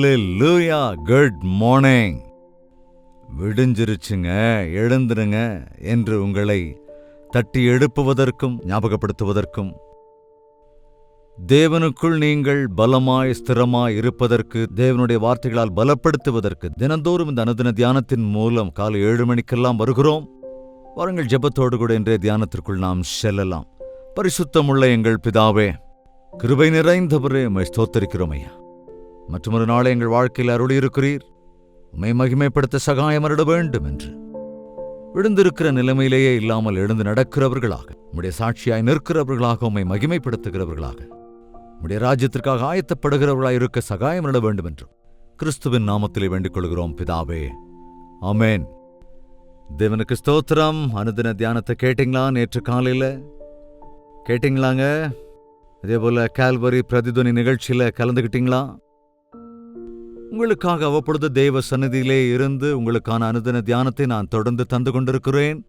ஹல்லேலூயா. Good morning. விடிஞ்சிருச்சுங்க, எழுந்துருங்க என்று உங்களை தட்டி எழுப்புவதற்கும் ஞாபகப்படுத்துவதற்கும், தேவனுக்குள் நீங்கள் பலமாய் ஸ்திரமாய் இருப்பதற்கு, தேவனுடைய வார்த்தைகளால் பலப்படுத்துவதற்கு தினந்தோறும் இந்த அனுதின தியானத்தின் மூலம் காலை 7 மணிக்கெல்லாம் வருகிறோம். வாருங்கள், ஜெபத்தோடு கூட இன்றைய தியானத்திற்குள் நாம் செல்லலாம். பரிசுத்தமுள்ள எங்கள் பிதாவே, கிருபை நிறைந்தவரே, உம்மை ஸ்தோத்திரிக்கிறோம் ஐயா. மற்றொரு நாளை எங்கள் வாழ்க்கையில் அருளி இருக்கிறீர். உம்மை மகிமைப்படுத்த சகாயம் அருள வேண்டும் என்று விழுந்திருக்கிற நிலைமையிலேயே இல்லாமல் எழுந்து நடக்கிறவர்களாக, உம்முடைய சாட்சியாய் நிற்கிறவர்களாக, உம்மை மகிமைப்படுத்துகிறவர்களாக, உம்முடைய ராஜ்யத்திற்காக ஆயத்தப்படுகிறவர்களாய் இருக்க சகாயம் அருள வேண்டும் என்று கிறிஸ்துவின் நாமத்திலே வேண்டிக் கொள்கிறோம் பிதாவே, ஆமென். தேவனுக்கு ஸ்தோத்திரம். அனுதின தியானத்தை கேட்டீங்களா? நேற்று காலையில் கேட்டீங்களாங்க? அதே போல கால்வரி பிரதிதுவனி நிகழ்ச்சியில கலந்துக்கிட்டீங்களா? உங்களுக்காக அவ்வப்பொழுது தேவ சந்நிதியிலே இருந்து உங்களுக்கான அனுதின தியானத்தை நான் தொடர்ந்து தந்து கொண்டிருக்கிறேன்.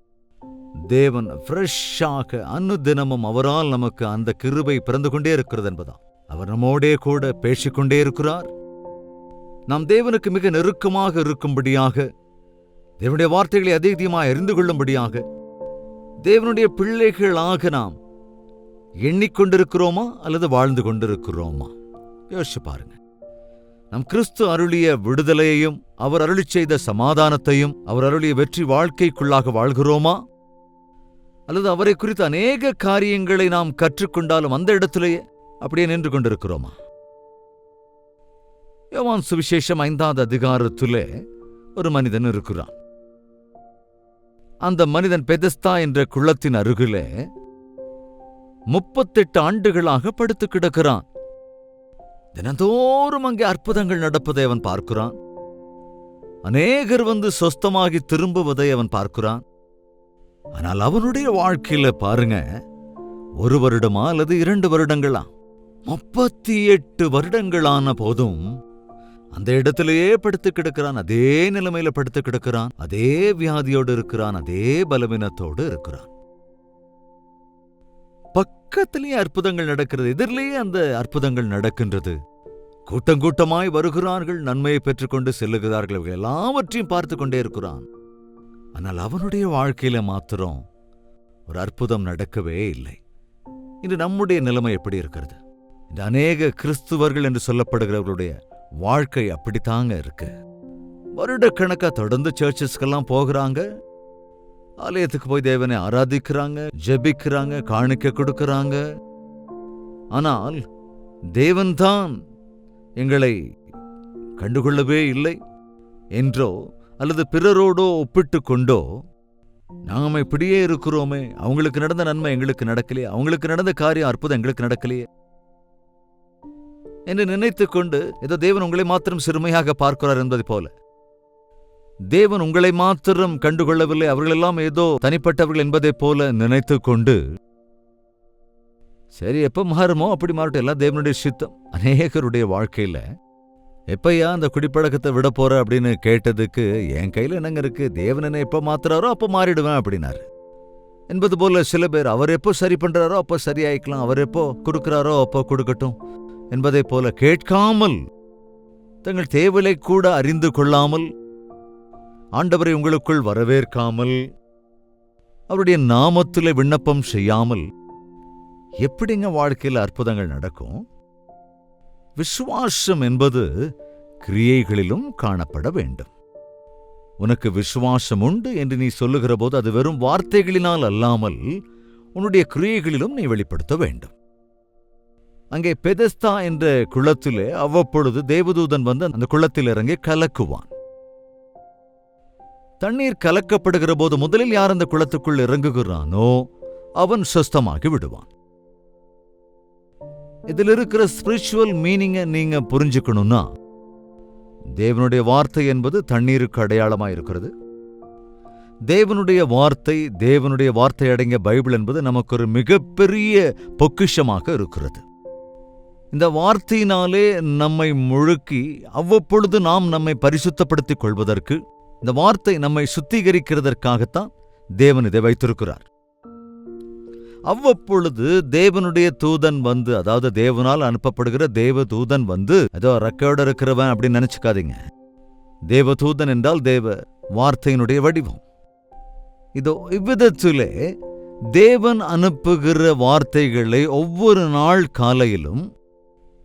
தேவன் ஃப்ரெஷ்ஷாக அனுதினமும் அவரால் நமக்கு அந்த கிருபை பிறந்து கொண்டே இருக்கிறது என்பதா. அவர் நம்மோடே கூட பேசிக்கொண்டே இருக்கிறார். நாம் தேவனுக்கு மிக நெருக்கமாக இருக்கும்படியாக, தேவனுடைய வார்த்தைகளை அதிகமாக அறிந்து கொள்ளும்படியாக, தேவனுடைய பிள்ளைகளாக நாம் எண்ணிக்கொண்டிருக்கிறோமா அல்லது வாழ்ந்து கொண்டிருக்கிறோமா? யோசிச்சு பாருங்க. நம் கிறிஸ்து அருளிய விடுதலையையும், அவர் அருளி செய்த சமாதானத்தையும், அவர் அருளிய வெற்றி வாழ்க்கைக்குள்ளாக வாழ்கிறோமா? அல்லது அவரை குறித்த அநேக காரியங்களை நாம் கற்றுக்கொண்டாலும் அந்த இடத்திலேயே அப்படியே நின்று கொண்டிருக்கிறோமா? யோவான் சுவிசேஷம் 5வது அதிகாரத்திலே ஒரு மனிதன் இருக்கிறான். அந்த மனிதன் பெதஸ்தா என்ற குளத்தின் அருகிலே 38 ஆண்டுகளாக படுத்து கிடக்கிறான். தினந்தோறும் அங்கே அற்புதங்கள் நடப்பதை அவன் பார்க்கிறான். அநேகர் வந்து சொஸ்தமாகி திரும்புவதை அவன் பார்க்கிறான். ஆனால் அவனுடைய வாழ்க்கையில பாருங்க, 1 வருடமா அல்லது 2 வருடங்களா, 38 வருடங்களான போதும் அந்த இடத்திலேயே படுத்து கிடக்கிறான். அதே நிலைமையில படுத்து கிடக்கிறான். அதே வியாதியோடு இருக்கிறான். அதே பலவீனத்தோடு இருக்கிறான். பக்கத்திலேயே அற்புதங்கள் நடக்கிறது. எதிரிலேயே அந்த அற்புதங்கள் நடக்கின்றது. கூட்டம் கூட்டமாய் வருகிறார்கள், நன்மையை பெற்றுக்கொண்டு செல்லுகிறார்கள். எல்லாவற்றையும் பார்த்து கொண்டே இருக்கிறான். ஆனால் அவனுடைய வாழ்க்கையில மாத்திரம் ஒரு அற்புதம் நடக்கவே இல்லை. இன்று நம்முடைய நிலைமை எப்படி இருக்கிறது? இந்த அநேக கிறிஸ்துவர்கள் என்று சொல்லப்படுகிறவர்களுடைய வாழ்க்கை அப்படித்தாங்க இருக்கு. வருடக்கணக்கா தொடர்ந்து சர்ச்சஸ்க்கெல்லாம் போகிறாங்க, ஆலயத்துக்கு போய் தேவனை ஆராதிக்கிறாங்க, ஜெபிக்கிறாங்க, காணிக்கை கொடுக்கிறாங்க. ஆனால் தேவன்தான் எங்களை கண்டுகொள்ளவே இல்லை என்றோ அல்லது பிறரோடோ ஒப்பிட்டு கொண்டோ நாம இப்படியே இருக்கிறோமே, அவங்களுக்கு நடந்த நன்மை எங்களுக்கு நடக்கலையே, அவங்களுக்கு நடந்த காரியம் அற்புதம் எங்களுக்கு நடக்கலையே என்று நினைத்து கொண்டு ஏதோ தேவன் உங்களை மாத்திரம் சிறுமையாக பார்க்கிறார் என்பதை போல, தேவன் உங்களை மாத்திரம் கண்டுகொள்ளவில்லை, அவர்களெல்லாம் ஏதோ தனிப்பட்டவர்கள் என்பதைப் போல நினைத்து கொண்டு, சரி எப்ப மாறுமோ அப்படி மாறட்டும், எல்லாம் தேவனுடைய சித்தம். அநேகருடைய வாழ்க்கையில எப்பையா அந்த குடிப்பழக்கத்தை விட போற அப்படின்னு கேட்டதுக்கு, என் கையில என்னங்க இருக்கு, தேவன் என்ன எப்ப மாத்துறாரோ அப்ப மாறிடுவேன் அப்படின்னாரு என்பது போல சில பேர் அவர் எப்போ சரி பண்றாரோ அப்ப சரியாயிக்கலாம், அவர் எப்போ கொடுக்கிறாரோ அப்போ கொடுக்கட்டும் என்பதை போல கேட்காமல், தங்கள் தேவலை கூட அறிந்து கொள்ளாமல், ஆண்டவரை உங்களுக்குள் வரவேற்காமல், அவருடைய நாமத்திலே விண்ணப்பம் செய்யாமல் எப்படிங்க வாழ்க்கையில் அற்புதங்கள் நடக்கும்? விசுவாசம் என்பது கிரியைகளிலும் காணப்பட வேண்டும். உனக்கு விசுவாசம் உண்டு என்று நீ சொல்லுகிற போது அது வெறும் வார்த்தைகளினால் அல்லாமல் உன்னுடைய கிரியைகளிலும் நீ வெளிப்படுத்த வேண்டும். அங்கே பெதஸ்தா என்ற குளத்திலே அவ்வப்பொழுது தேவதூதன் வந்து அந்த குளத்தில் இறங்கி கலக்குவான். தண்ணீர் கலக்கப்படுகிற போது முதலில் யார் அந்த குளத்துக்குள் இறங்குகிறானோ அவன் சுஸ்தமாகி விடுவான். இதில் இருக்கிற ஸ்பிரிச்சுவல் மீனிங்கை நீங்க புரிஞ்சுக்கணும்னா, தேவனுடைய வார்த்தை என்பது தண்ணீருக்கு அடையாளமாக இருக்கிறது. தேவனுடைய வார்த்தை அடங்கிய பைபிள் என்பது நமக்கு ஒரு மிகப்பெரிய பொக்கிஷமாக இருக்கிறது. இந்த வார்த்தையினாலே நம்மை முழுக்கி அவ்வப்பொழுது நாம் நம்மை பரிசுத்தப்படுத்திக் கொள்வதற்கு, இந்த வார்த்தை நம்மை சுத்திகரிக்கிறதற்காகத்தான் தேவன் இதை வைத்திருக்கிறார். அவ்வப்பொழுது தேவனுடைய தூதன் வந்து, அதாவது தேவனால் அனுப்பப்படுகிற தேவ தூதன் வந்து ஏதோ ரெக்கையோட இருக்கிறவன் அப்படின்னு நினைச்சுக்காதீங்க. தேவதூதன் என்றால் தேவ வார்த்தையினுடைய வடிவம். இதோ இவ்விதத்திலே தேவன் அனுப்புகிற வார்த்தைகளை ஒவ்வொரு நாள் காலையிலும்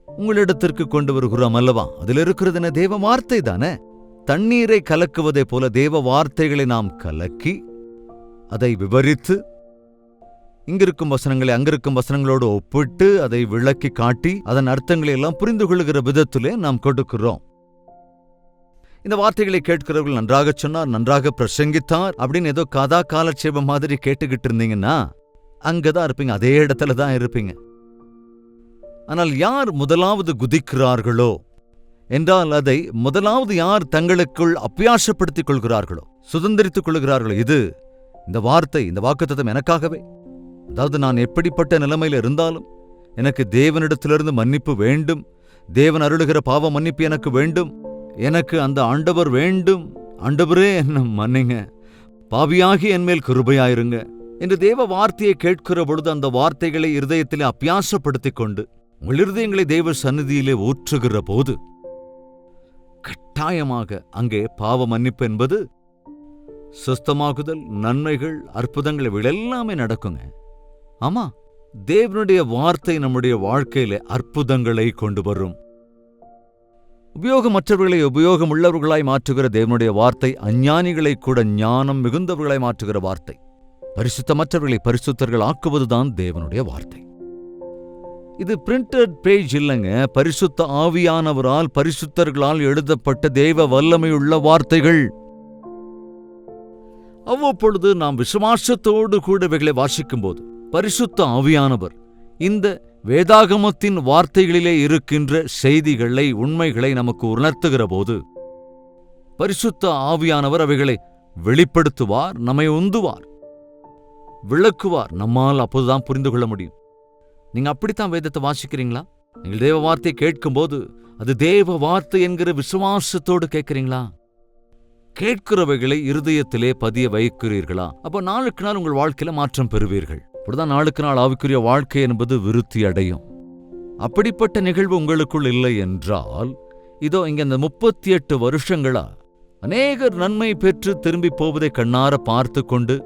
உங்களிடத்திற்கு கொண்டு வருகிறோம் அல்லவா? அதில் இருக்கிறது என்ன? தேவ வார்த்தை தானே. தண்ணீரை கலக்குவதை போல தேவ வார்த்தைகளை நாம் கலக்கி அதை விவரித்து இங்கிருக்கும் வசனங்களை அங்கிருக்கும் வசனங்களோடு ஒப்பிட்டு அதை விளக்கி காட்டி அதன் அர்த்தங்களை எல்லாம் புரிந்து கொள்ளுகிற விதத்திலே நாம் கொடுக்கிறோம். இந்த வார்த்தைகளை கேட்கிறவர்கள் நன்றாக சொன்னார், நன்றாக பிரசங்கித்தார் அப்படின்னு ஏதோ கதா காலட்சேபம் மாதிரி கேட்டுக்கிட்டு இருந்தீங்கன்னா அங்கதான் இருப்பீங்க, அதே இடத்துல தான் இருப்பீங்க. ஆனால் யார் முதலாவது குதிக்கிறார்களோ என்றால் அதை முதலாவது யார் தங்களுக்குள் அபியாசப்படுத்திக் கொள்கிறார்களோ, சுதந்திரித்துக் கொள்கிறார்களோ, இந்த வார்த்தை, இந்த வாக்குத்தத்தம் எனக்காகவே, அதாவது நான் எப்படிப்பட்ட நிலைமையில் இருந்தாலும் எனக்கு தேவனிடத்திலிருந்து மன்னிப்பு வேண்டும், தேவன் அருளுகிற பாவ மன்னிப்பு எனக்கு வேண்டும், எனக்கு அந்த ஆண்டவர் வேண்டும், ஆண்டவரே என்ன மன்னிங்க, பாவியாகி என்மேல் கிருபையாயிருங்க என்று தேவ வார்த்தையை கேட்கிற பொழுது அந்த வார்த்தைகளை இருதயத்திலே அபியாசப்படுத்திக் கொண்டு உங்கள் இருதயங்களை தேவ சந்நிதியிலே ஊற்றுகிற போது கட்டாயமாக அங்கே பாவ மன்னிப்பு என்பது, சுஸ்தமாகுதல், நன்மைகள், அற்புதங்கள் இவையெல்லாமே நடக்குங்க. ஆமா, தேவனுடைய வார்த்தை நம்முடைய வாழ்க்கையிலே அற்புதங்களை கொண்டு வரும். உபயோகமற்றவர்களை உபயோகம் உள்ளவர்களாய் மாற்றுகிற தேவனுடைய வார்த்தை அஞ்ஞானிகளை கூட ஞானம் மிகுந்தவர்களாய் மாற்றுகிற வார்த்தை. பரிசுத்தமற்றவர்களை பரிசுத்தர்கள் ஆக்குவதுதான் தேவனுடைய வார்த்தை. இது பிரிண்டட் பேஜ் இல்லைங்க, பரிசுத்த ஆவியானவரால் பரிசுத்தர்களால் எழுதப்பட்ட தேவ வல்லமையுள்ள வார்த்தைகள். அவ்வப்பொழுது நாம் விசுவாசத்தோடு கூட இவைகளை வாசிக்கும் போது பரிசுத்த ஆவியானவர் இந்த வேதாகமத்தின் வார்த்தைகளிலே இருக்கின்ற செய்திகளை, உண்மைகளை நமக்கு உணர்த்துகிற போது பரிசுத்த ஆவியானவர் அவைகளை வெளிப்படுத்துவார், நம்மை உந்துவார், விளக்குவார். நம்மால் அப்போதுதான் புரிந்து கொள்ள முடியும். நீங்க அப்படித்தான் வேதத்தை வாசிக்கிறீங்களா? நீங்கள் தேவ வார்த்தையை கேட்கும்போது அது தேவ வார்த்தை என்கிற விசுவாசத்தோடு கேட்கிறீங்களா? கேட்கிறவைகளை இருதயத்திலே பதிய வைக்கிறீர்களா? அப்போ நாளுக்கு நாள் உங்கள் வாழ்க்கையில மாற்றம் பெறுவீர்கள். அப்படிதான் நாளுக்கு நாள் ஆவிக்குரிய வாழ்க்கை என்பது விருத்தி அடையும். அப்படிப்பட்ட நிகழ்வு உங்களுக்குள் இல்லை என்றால், இதோ இங்க இந்த 38 வருஷங்களா அநேகர் நன்மை பெற்று திரும்பி போவதை கண்ணார பார்த்து கொண்டு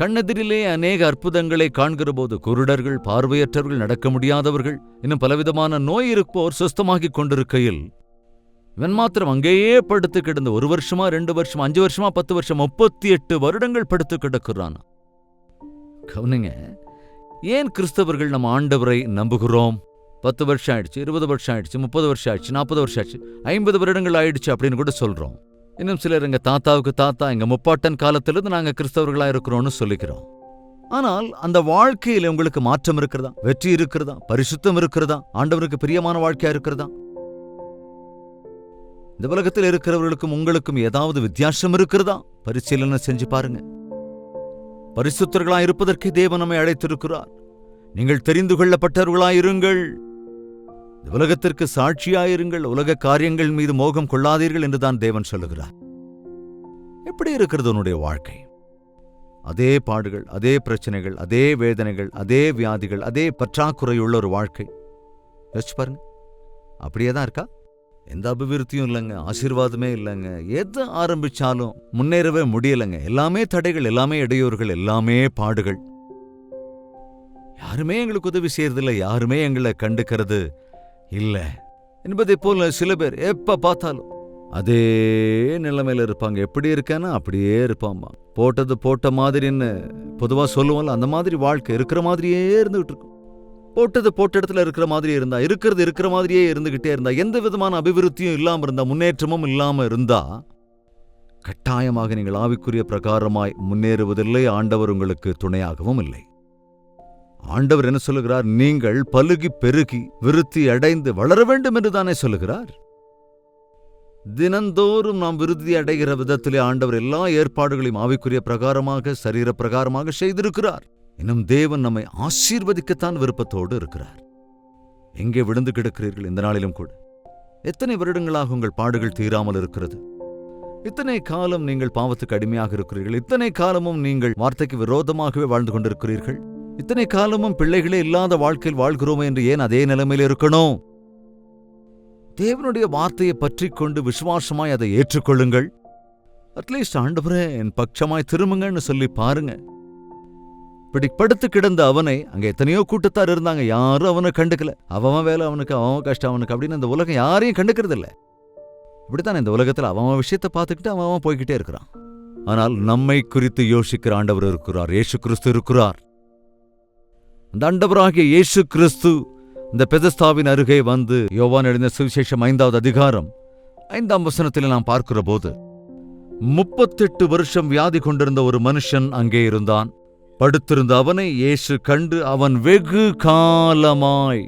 கண்ணெதிரிலே அநேக அற்புதங்களை காண்கிற போது குருடர்கள், பார்வையற்றவர்கள், நடக்க முடியாதவர்கள், இன்னும் பலவிதமான நோய் இருப்போர் சுஸ்தமாகிக் கொண்டிருக்கையில் இவன் மாத்திரம் அங்கேயே படுத்து கிடந்து 1 வருஷமா 2 வருஷமா 5 வருஷமா 10 வருஷம் 38 வருடங்கள் படுத்து கிடக்கிறான். கவனிங்க, ஏன் கிறிஸ்தவர்கள் நம்ம ஆண்டவரை நம்புகிறோம்? 10 வருஷம் ஆயிடுச்சு, 20 வருஷம் ஆயிடுச்சு, 30 வருஷம் ஆயிடுச்சு, 40 வருஷம் ஆயிடுச்சு, 50 வருடங்கள் ஆயிடுச்சு அப்படின்னு கூட சொல்றோம். இன்னும் சிலர் எங்க தாத்தாவுக்கு தாத்தா, எங்க முப்பாட்டன் காலத்திலிருந்து நாங்க கிறிஸ்தவர்களா இருக்கிறோம்னு சொல்லிக்கிறோம். ஆனால் அந்த வாழ்க்கையில உங்களுக்கு மாற்றம் இருக்கிறதா? வெற்றி இருக்கிறதா? பரிசுத்தம் இருக்கிறதா? ஆண்டவருக்கு பிரியமான வாழ்க்கையா இருக்கிறதா? இந்த உலகத்தில் இருக்கிறவர்களுக்கும் உங்களுக்கும் ஏதாவது வித்தியாசம் இருக்கிறதா? பரிசீலனை செஞ்சு பாருங்க. பரிசுத்தர்களாய் இருப்பதற்கே தேவன் நம்மை அழைத்திருக்கிறார். நீங்கள் தெரிந்து கொள்ளப்பட்டவர்களாயிருங்கள், இந்த உலகத்திற்கு சாட்சியாயிருங்கள், உலக காரியங்கள் மீது மோகம் கொள்ளாதீர்கள் என்றுதான் தேவன் சொல்லுகிறார். எப்படி இருக்கிறது உன்னுடைய வாழ்க்கை? அதே பாடுகள், அதே பிரச்சனைகள், அதே வேதனைகள், அதே வியாதிகள், அதே பற்றாக்குறையுள்ள ஒரு வாழ்க்கை. யோசிச்சு பாருங்க. அப்படியே தான் இருக்கா? எந்த அபிவிருத்தியும் இல்லைங்க, ஆசீர்வாதமே இல்லைங்க, எது ஆரம்பிச்சாலும் முன்னேறவே முடியலைங்க. எல்லாமே தடைகள், எல்லாமே இடையூறுகள், எல்லாமே பாடுகள். யாருமே எங்களுக்கு உதவி செய்யறதில்லை, யாருமே எங்களை கண்டுக்கிறது இல்லை என்பதை போல சில பேர் எப்ப பார்த்தாலும் அதே நிலைமையில இருப்பாங்க. எப்படி இருக்கேன்னா அப்படியே இருப்பாம்மா. போட்டது போட்ட மாதிரின்னு பொதுவா சொல்லுவோம்ல, அந்த மாதிரி வாழ்க்கை இருக்கிற மாதிரியே இருந்துகிட்டு இருக்கும். போட்டது போட்ட இடத்துல இருக்கிற மாதிரி இருந்தா, இருக்கிறது இருக்கிற மாதிரியே இருந்துகிட்டே இருந்தா, எந்த விதமான அபிவிருத்தியும் இல்லாம இருந்தா, முன்னேற்றமும் இல்லாம இருந்தா, கட்டாயமாக நீங்கள் ஆவிக்குரிய பிரகாரமாய் முன்னேறுவதில்லை. ஆண்டவர் உங்களுக்கு துணையாகவும் இல்லை. ஆண்டவர் என்ன சொல்லுகிறார்? நீங்கள் பலுகி பெருகி விருத்தி அடைந்து வளர வேண்டும் என்று தானே சொல்லுகிறார். தினந்தோறும் நாம் விருத்தி அடைகிற விதத்திலே ஆண்டவர் எல்லா ஏற்பாடுகளையும் ஆவிக்குரிய பிரகாரமாக, சரீர பிரகாரமாக செய்திருக்கிறார். இன்னும் தேவன் நம்மை ஆசீர்வதிக்கத்தான் விருப்பத்தோடு இருக்கிறார். எங்கே விழுந்து கிடக்கிறீர்கள் இந்த நாளிலும் கூட? எத்தனை வருடங்களாக உங்கள் பாடுகள் தீராமல் இருக்கிறது? இத்தனை காலம் நீங்கள் பாவத்துக்கு அடிமையாக இருக்கிறீர்கள். இத்தனை காலமும் நீங்கள் வார்த்தைக்கு விரோதமாகவே வாழ்ந்து கொண்டிருக்கிறீர்கள். இத்தனை காலமும் பிள்ளைகளே இல்லாத வாழ்க்கையில் வாழ்கிறோமே என்று ஏன் அதே நிலைமையில் இருக்கணும்? தேவனுடைய வார்த்தையை பற்றி கொண்டு விசுவாசமாய் அதை ஏற்றுக்கொள்ளுங்கள். அட்லீஸ்ட் ஆண்டவரே என் பட்சமாய் திரும்புங்கன்னு சொல்லி பாருங்க. இப்படி படுத்து கிடந்த அவனை, அங்க எத்தனையோ கூட்டத்தார் இருந்தாங்க, யாரும் அவனை கண்டுக்கல. அவன் வேலை அவனுக்கு, அவன் கஷ்டம் அவனுக்கு அப்படின்னு இந்த உலகம் யாரையும் கண்டுக்கிறது இல்லை. இப்படித்தான் இந்த உலகத்தில் அவன் விஷயத்தை பார்த்துக்கிட்டு அவன் போய்கிட்டே இருக்கிறான். ஆனால் நம்மை குறித்து யோசிக்கிற ஆண்டவர் இருக்கிறார், இயேசு கிறிஸ்து இருக்கிறார். அந்த ஆண்டவராகிய இயேசு கிறிஸ்து இந்த பெதஸ்தாவின் அருகே வந்து யோவான் எழுதின சுவிசேஷம் 5வது அதிகாரம் 5ஆம் வசனத்தில் நாம் பார்க்கிற போது 38 வருஷம் வியாதி கொண்டிருந்த ஒரு மனுஷன் அங்கே இருந்தான். படுத்திருந்த அவனை இயேசு கண்டு அவன் வெகு காலமாய்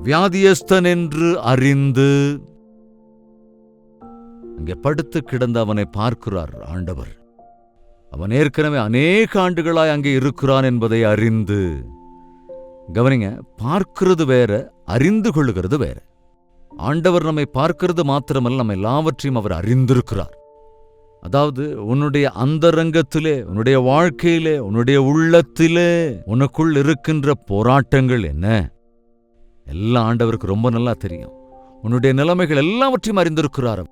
வியாதியஸ்தன் என்று அறிந்து, அங்கே படுத்து கிடந்த அவனை பார்க்கிறார் ஆண்டவர். அவன் ஏற்கனவே அநேக ஆண்டுகளாய் அங்கே இருக்கிறான் என்பதை அறிந்து, கவனிங்க, பார்க்கிறது வேற, அறிந்து கொள்ளுகிறது வேற. ஆண்டவர் நம்மை பார்க்கிறது மாத்திரமல்ல, நம்ம எல்லாவற்றையும் அவர் அறிந்திருக்கிறார். அதாவது உன்னுடைய அந்தரங்கத்திலே, உன்னுடைய வாழ்க்கையிலே, உன்னுடைய உள்ளத்திலே உனக்குள் இருக்கின்ற போராட்டங்கள் என்ன, எல்லாம் ஆண்டவருக்கு ரொம்ப நல்லா தெரியும். உன்னுடைய நிலைமைகள் எல்லாவற்றையும் அறிந்திருக்கிறார்.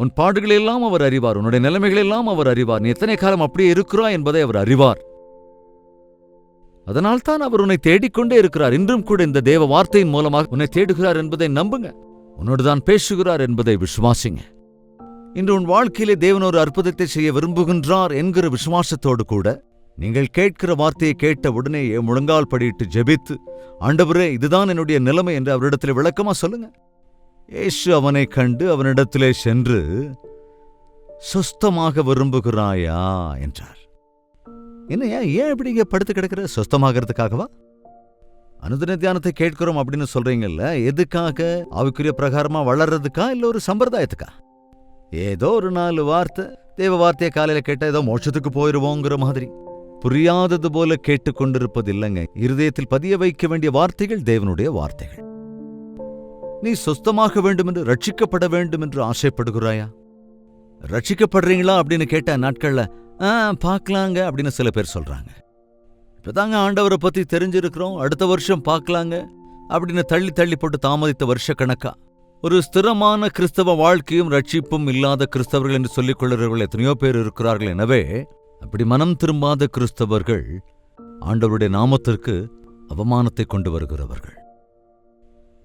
உன் பாடுகளெல்லாம் அவர் அறிவார், உன்னுடைய நிலைமைகளெல்லாம் அவர் அறிவார். நீ எத்தனை காலம் அப்படியே இருக்கிறாய் என்பதை அவர் அறிவார். அதனால்தான் அவர் உன்னை தேடிக்கொண்டே இருக்கிறார். இன்றும் கூட இந்த தேவ வார்த்தையின் மூலமாக உன்னை தேடுகிறார் என்பதை நம்புங்க. உன்னோடுதான் பேசுகிறார் என்பதை விசுவாசிங்க. இன்று உன் வாழ்க்கையிலே தேவன் ஒரு அற்புதத்தை செய்ய விரும்புகின்றார் என்கிற விசுவாசத்தோடு கூட நீங்கள் கேட்கிற வார்த்தையை கேட்ட உடனே முழங்கால் படியிட்டு ஜெபித்து, ஆண்டவரே இதுதான் என்னுடைய நிலைமை என்று அவரிடத்தில் விளக்கமா சொல்லுங்க. இயேசு அவனை கண்டு அவனிடத்திலே சென்று, சொஸ்தமாக விரும்புகிறாயா என்றார். என்னையா, ஏன் இப்படி இங்க படுத்து கிடக்கிற? சொஸ்தமாகறதுக்காகவா? அனுதின தியானத்தை கேட்கிறோம் அப்படின்னு சொல்றீங்கல்ல, எதுக்காக? ஆவிக்குரிய பிரகாரமா வளர்றதுக்கா, இல்ல ஒரு சம்பிரதாயத்துக்கா? ஏதோ ஒரு 4 வார்த்தை தேவ வார்த்தையை காலையில கேட்டா ஏதோ மோட்சத்துக்கு போயிருவோங்கிற மாதிரி புரியாதது போல கேட்டுக்கொண்டிருப்பது இல்லைங்க. இருதயத்தில் பதிய வைக்க வேண்டிய வார்த்தைகள் தேவனுடைய வார்த்தைகள். நீ சொஸ்தமாக வேண்டும் என்று, ரட்சிக்கப்பட வேண்டும் என்று ஆசைப்படுகிறாயா? ரட்சிக்கப்படுறீங்களா அப்படின்னு கேட்ட நாட்கள்ல பார்க்கலாங்க அப்படின்னு சில பேர் சொல்றாங்க. இப்பதாங்க ஆண்டவரை பத்தி தெரிஞ்சிருக்கிறோம், அடுத்த வருஷம் பார்க்கலாங்க அப்படின்னு தள்ளி தள்ளி போட்டு தாமதித்த வருஷ கணக்கா ஒரு ஸ்திரமான கிறிஸ்தவ வாழ்க்கையும் ரட்சிப்பும் இல்லாத கிறிஸ்தவர்கள் என்று சொல்லிக் கொள்கிறவர்கள் எத்தனையோ பேர் இருக்கிறார்கள். எனவே அப்படி மனம் திரும்பாத கிறிஸ்தவர்கள் ஆண்டவருடைய நாமத்திற்கு அவமானத்தை கொண்டு வருகிறவர்கள்.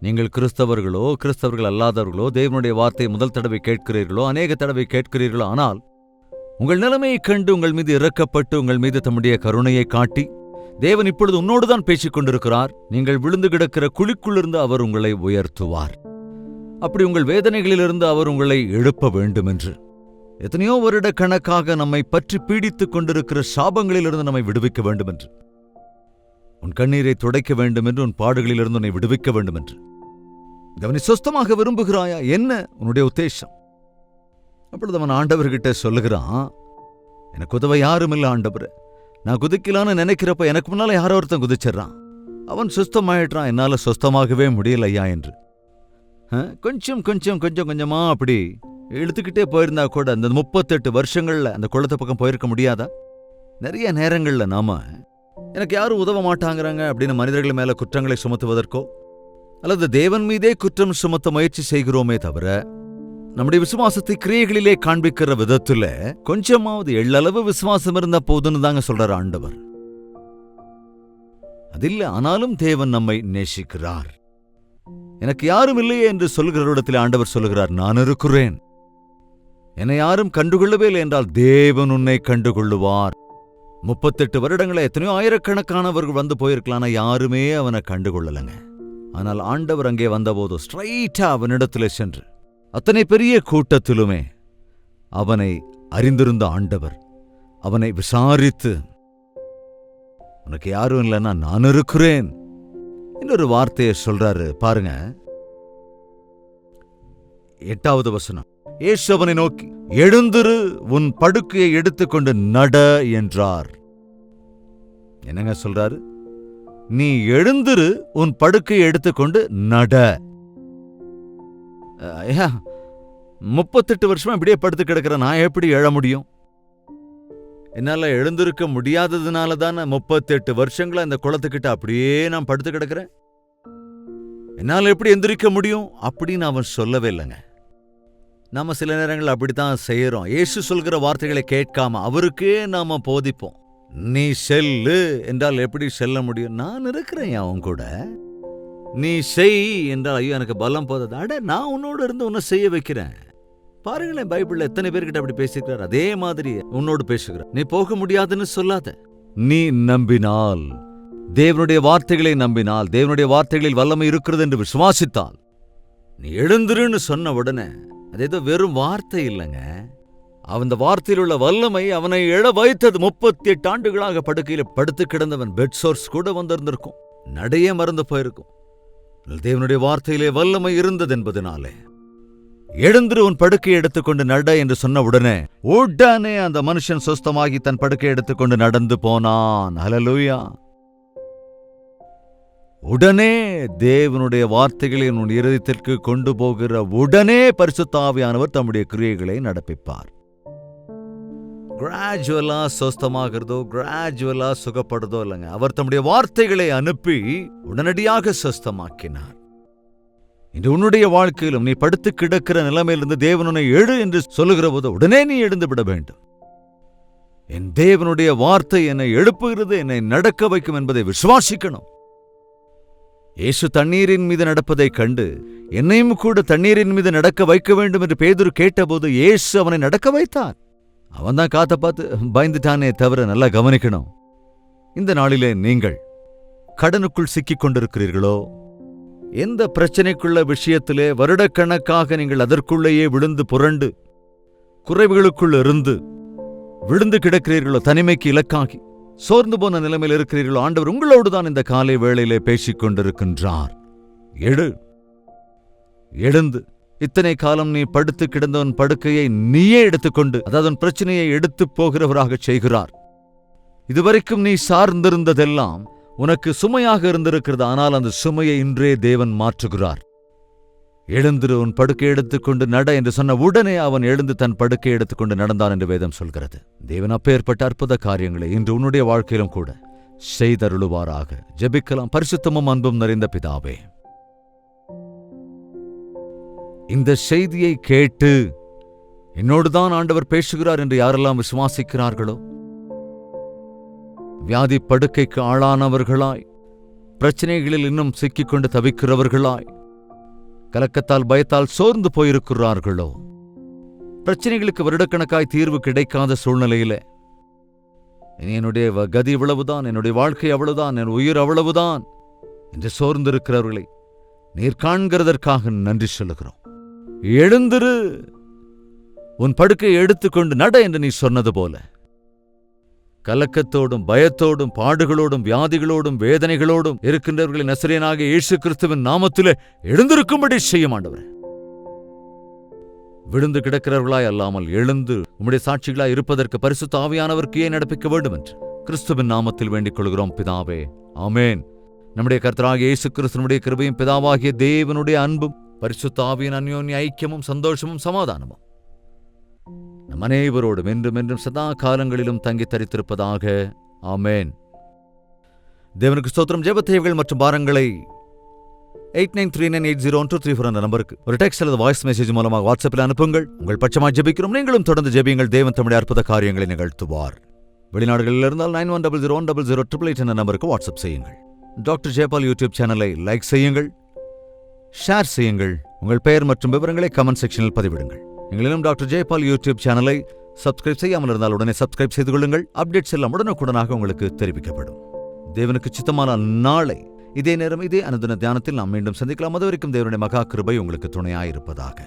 நீங்கள் கிறிஸ்தவர்களோ கிறிஸ்தவர்கள் அல்லாதவர்களோ தேவனுடைய வார்த்தையை முதல் தடவை கேட்கிறீர்களோ அநேக தடவை கேட்கிறீர்களோ, ஆனால் உங்கள் நிலைமையைக் கண்டு உங்கள் மீது இறக்கப்பட்டு உங்கள் மீது தம்முடைய கருணையை காட்டி, தேவன் இப்பொழுது உன்னோடுதான் பேசிக் கொண்டிருக்கிறார், நீங்கள் விழுந்து கிடக்கிற குழிக்குள்ளிருந்து அவர் உங்களை உயர்த்துவார், அப்படி உங்கள் வேதனைகளிலிருந்து அவர் உங்களை எழுப்ப வேண்டும் என்று, எத்தனையோ வருட கணக்காக நம்மை பற்றி பீடித்துக் கொண்டிருக்கிற சாபங்களிலிருந்து நம்மை விடுவிக்க வேண்டும் என்று, உன் கண்ணீரை துடைக்க வேண்டும் என்று, உன் பாடுகளிலிருந்து உன்னை விடுவிக்க வேண்டும் என்று கவனி. சொஸ்தமாக விரும்புகிறாயா? என்ன உன்னுடைய உத்தேசம்? அப்பொழுது அவன் ஆண்டவர்கிட்ட சொல்லுகிறான், எனக்கு உதவ யாரும் இல்லை ஆண்டவர், நான் குதிக்கலான்னு நினைக்கிறப்ப எனக்கு முன்னால யாரோ ஒருத்தன் குதிச்சிடறான், அவன் சுஸ்தமாயிடுறான், என்னால சுஸ்தமாகவே முடியல ஐயா என்று கொஞ்சம் கொஞ்சம் கொஞ்சம் கொஞ்சமா அப்படி இழுத்துக்கிட்டே போயிருந்தா கூட அந்த 38 வருஷங்கள்ல அந்த குளத்து பக்கம் போயிருக்க முடியாதா? நிறைய நேரங்கள்ல நாம எனக்கு யாரும் உதவ மாட்டாங்கிறாங்க அப்படின்னு மனிதர்கள் மேல குற்றங்களை சுமத்துவதற்கோ அல்லது தேவன் மீதே குற்றம் சுமத்த முயற்சி செய்கிறோமே தவிர, நம்முடைய விசுவாசத்தை கிரியைகளிலே காண்பிக்கிற விதத்துல கொஞ்சமாவது எள்ளளவு விசுவாசம் இருந்த போதுன்னு தாங்க சொல்றார் ஆண்டவர். அதில்ல, ஆனாலும் தேவன் நம்மை நேசிக்கிறார். எனக்கு யாரும் இல்லையே என்று சொல்கிறவரிடத்தில் ஆண்டவர் சொல்லுகிறார், நான் இருக்கிறேன், என்னை யாரும் கண்டுகொள்ளவே இல்லை என்றால் தேவன் உன்னை கண்டுகொள்ளுவார். 38 வருடங்களை எத்தனையோ ஆயிரக்கணக்கானவர்கள் வந்து போயிருக்கலாம், யாருமே அவனை கண்டுகொள்ளலங்க. ஆனால் ஆண்டவர் அங்கே வந்தபோது ஸ்ட்ரைட்டா அவனிடத்திலே சென்று அத்தனை பெரிய கூட்டத்திலுமே அவனை அறிந்திருந்த ஆண்டவர் அவனை விசாரித்து, உனக்கு யாரும் இல்லைன்னா நான் இருக்கிறேன் இன்னொரு வார்த்தையை சொல்றாரு பாருங்க. 8வது வசனம், இயேசு அவனை நோக்கி, எழுந்திரு, உன் படுக்கையை எடுத்துக்கொண்டு நட என்றார். என்னங்க சொல்றாரு? நீ எழுந்திரு, உன் படுக்கையை எடுத்துக்கொண்டு நட. 38 வருஷமா இப்படியே படுத்து கிடக்கிற நான் எப்படி எழ முடியும்? என்னால எழுந்திருக்க முடியாததுனால தானே 38 வருஷங்களா இந்த குளத்துக்கிட்ட அப்படியே நான் படுத்து கிடக்கிறேன். என்னால எப்படி எந்திரிக்க முடியும் அப்படின்னு அவன் சொல்லவே இல்லைங்க. நாம சில நேரங்கள் அப்படித்தான் செய்யறோம். இயேசு சொல்கிற வார்த்தைகளை கேட்காம அவருக்கே நாம போதிப்போம். நீ செல்லு என்றால் எப்படி செல்ல முடியும்? நான் இருக்கிறேன் அவன் கூட. நீ செய் என்றால் ஐயோ எனக்கு பலம் போதாது. அட, நான் உன்னோடு இருந்து உன்னை செய்ய வைக்கிறேன். பாருங்களேன், பைபிள்ல எத்தனை பேர்கிட்ட அப்படி பேசிக்கிறார். அதே மாதிரி உன்னோடு பேசுகிறார். நீ போக முடியாதுன்னு சொல்லாத. நீ நம்பினால், தேவனுடைய வார்த்தைகளை நம்பினால், தேவனுடைய வார்த்தைகளில் வல்லமை இருக்கிறது என்று விசுவாசித்தால், நீ எழுந்துருன்னு சொன்ன உடனே அது ஏதோ வெறும் வார்த்தை இல்லைங்க. அந்த வார்த்தையில் உள்ள வல்லமை அவனை எழ வைத்தது. 38 ஆண்டுகளாக படுக்கையில் படுத்து கிடந்தவன் பெட் சோர்ஸ் கூட வந்திருந்திருக்கும். நடைய மறந்து போயிருக்கும். தேவனுடைய வார்த்தையிலே வல்லமை இருந்தது என்பதனாலே எழுந்திரு, உன் படுக்கையை எடுத்துக்கொண்டு நட என்று சொன்ன உடனே அந்த மனுஷன் சுஸ்தமாகி தன் படுக்கையை எடுத்துக்கொண்டு நடந்து போனான். ஹல்லேலூயா. உடனே தேவனுடைய வார்த்தைகளை உன் இருதயத்திற்கு கொண்டு போகிற உடனே பரிசுத்த ஆவியானவர் தம்முடைய கிரியைகளை நடப்பிப்பார். கிராஜுவலா சொஸ்தமாகிறதோ, கிராஜுவலா சுகப்படுறதோ இல்லைங்க. அவர் தம்முடைய வார்த்தைகளை அனுப்பி உடனடியாக சொஸ்தமாக்கினார். இன்று உன்னுடைய வாழ்க்கையிலும் நீ படுத்து கிடக்கிற நிலைமையிலிருந்து தேவன் உன்னை எழு என்று சொல்லுகிற போது உடனே நீ எழுந்து விட வேண்டும். என் தேவனுடைய வார்த்தை என்னை எழுப்புகிறது, என்னை நடக்க வைக்கும் என்பதை விசுவாசிக்கணும். இயேசு தண்ணீரின் மீது நடப்பதைக் கண்டு என்னையும் கூட தண்ணீரின் மீது நடக்க வைக்க வேண்டும் என்று பேதுரு கேட்டபோது இயேசு அவனை நடக்க வைத்தார். அவன் தான் காத்த பார்த்து பயந்துட்டானே தவிர நல்லா கவனிக்கணும். இந்த நாளிலே நீங்கள் கடனுக்குள் சிக்கிக் கொண்டிருக்கிறீர்களோ, எந்த பிரச்சனைக்குள்ள விஷயத்திலே வருடக்கணக்காக நீங்கள் அதற்குள்ளேயே விழுந்து புரண்டு குறைவுகளுக்குள் இருந்து விழுந்து கிடக்கிறீர்களோ, தனிமைக்கு இலக்காகி சோர்ந்து போன நிலைமையில் இருக்கிறீர்களோ, ஆண்டவர் உங்களோடு தான் இந்த காலை வேளையிலே பேசிக் கொண்டிருக்கின்றார். எழுந்து இத்தனை காலம் நீ படுத்து கிடந்தவன் படுக்கையை நீயே எடுத்துக்கொண்டு, அதாவது உன் பிரச்சனையை எடுத்து போகிறவராக செய்கிறார். இதுவரைக்கும் நீ சார்ந்திருந்ததெல்லாம் உனக்கு சுமையாக இருந்திருக்கிறது. ஆனால் அந்த சுமையை இன்றே தேவன் மாற்றுகிறார். எழுந்திரு, உன் படுக்கை எடுத்துக்கொண்டு நட என்று சொன்ன உடனே அவன் எழுந்து தன் படுக்கை எடுத்துக்கொண்டு நடந்தான் என்று வேதம் சொல்கிறது. தேவன் அப்பேற்பட்ட அற்புத காரியங்களை இன்று உன்னுடைய வாழ்க்கையிலும் கூட செய்தருளுவாராக. ஜெபிக்கலாம். பரிசுத்தமும் அன்பும் நிறைந்த பிதாவே, இந்த செய்தியை கேட்டு என்னோடுதான் ஆண்டவர் பேசுகிறார் என்று யாரெல்லாம் விசுவாசிக்கிறார்களோ, வியாதி படுக்கைக்கு ஆளானவர்களாய், பிரச்சனைகளில் இன்னும் சிக்கிக்கொண்டு தவிக்கிறவர்களாய், கலக்கத்தால் பயத்தால் சோர்ந்து போயிருக்கிறார்களோ, பிரச்சனைகளுக்கு வருடக்கணக்காய் தீர்வு கிடைக்காத சூழ்நிலையில என்னுடைய கதி இவ்வளவுதான், என்னுடைய வாழ்க்கை அவ்வளவுதான், என் உயிர் அவ்வளவுதான் என்று சோர்ந்திருக்கிறவர்களை நீர் காண்கிறதற்காக நன்றி சொல்லுகிறோம். எழுந்திரு, உன் படுக்கையை எடுத்துக்கொண்டு நட என்று நீ சொன்னது போல கலக்கத்தோடும் பயத்தோடும் பாடுகளோடும் வியாதிகளோடும் வேதனைகளோடும் இருக்கின்றவர்களின் நசரேயனாகிய இயேசு கிறிஸ்துவின் நாமத்திலே எழுந்திருக்கும்படி செய்யும் ஆண்டவரே. விழுந்து கிடக்கிறவர்களாய் அல்லாமல் எழுந்து உம்முடைய சாட்சிகளாய் இருப்பதற்கு பரிசுத்த ஆவியானவருக்கு ஏன் நடப்பிக்க வேண்டும் என்று கிறிஸ்துவின் நாமத்தில் வேண்டிக் கொள்கிறோம் பிதாவே, ஆமேன். நம்முடைய கர்த்தராகிய இயேசு கிறிஸ்துவினுடைய கிருபையும் பிதாவாகிய தேவனுடைய அன்பும் பரிசுத்த ஆவியின் அந்யோன்ய ஐக்கியமும் சந்தோஷமும் சமாதானமும் நம் அனைவரோடும் என்றும் என்றும் சதா காலங்களிலும் தங்கி தரித்திருப்பதாக. ஆமேன். தேவனுக்கு ஸ்தோத்திரம். ஜெபத்தேவைகள் மற்றும் பாரங்களை 8939801234 என்ற நம்பருக்கு ஒரு டெக்ஸ்ட் அல்லது வாய்ஸ் மெசேஜ் மூலமாக வாட்ஸ்அப்பில் அனுப்புங்கள். உங்கள் பட்சமாக ஜெபிக்கிறோம். நீங்களும் தொடர்ந்து ஜெபியுங்கள். தேவன் தம்முடைய அற்புத காரியங்களை நிகழ்த்துவார். வெளிநாடுகளில் இருந்தால் 9100100888 என்ற நம்பருக்கு வாட்ஸ்அப் செய்யுங்கள். டாக்டர் ஜெயபால் யூடியூப் சேனலை லைக் செய்யுங்கள், ஷேர் செய்யுங்கள். உங்கள் பெயர் மற்றும் விவரங்களை கமெண்ட் செக்ஷனில் பதிவிடுங்கள். நீங்களும் டாக்டர் ஜெயபால் யூடியூப் சேனலை சப்ஸ்கிரைப் செய்யாமல் இருந்தால் உடனே சப்ஸ்கிரைப் செய்து கொள்ளுங்கள். அப்டேட்ஸ் எல்லாம் உடனுக்குடனாக உங்களுக்கு தெரிவிக்கப்படும். தேவனுக்கு சித்தமான நாளை இதே நேரம் இதே அனுதின தியானத்தில் நாம் மீண்டும் சந்திக்கலாம். அதுவரைக்கும் தேவனுடைய மகா கிருபை உங்களுக்கு துணையாயிருப்பதாக.